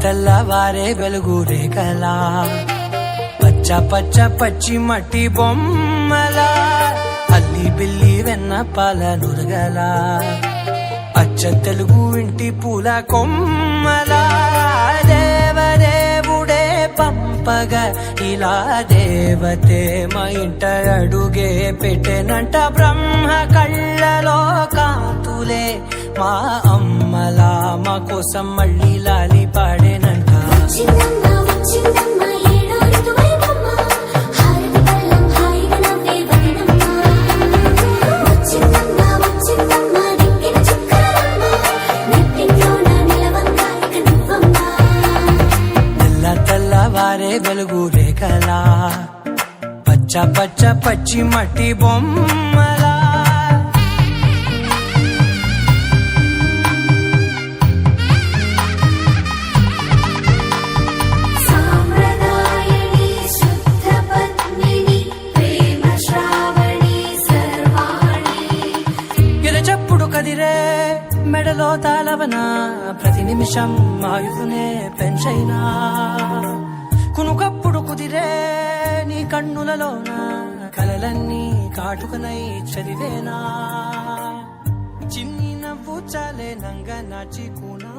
తెల్లవారే వెలుగు రేఖలా పచ్చ పచ్చ పచ్చి మట్టి బొమ్మలా అల్లి బిల్లి వెన్న పాల నురగలా అచ్చ తెలుగు ఇంటి పూల కొమ్మలా దేవదేవుడే పంపగా ఇలా దేవతే మా ఇంట అడుగే పెట్టెనంట బ్రహ్మ కళ్ళలో కాంతులే మా అమ్మలా మా కోసం మళ్ళీ లాలి పాడేనంట. తెల్లవారే వెలుగు రేఖలా పచ్చ పచ్చ పచ్చి మట్టి బొమ్మలా. ఎరచప్పుడు కదిరే మెడలో తాళవన ప్రతి నిమిషం ఆయుధునే పెంచైనా కునుకప్పుడు కుదిరే నీ కన్నులలోన కలలన్నీ కాటుకనై చదివేనా చిన్ని నవ్వు చాలే నంగ నాచి కూనా.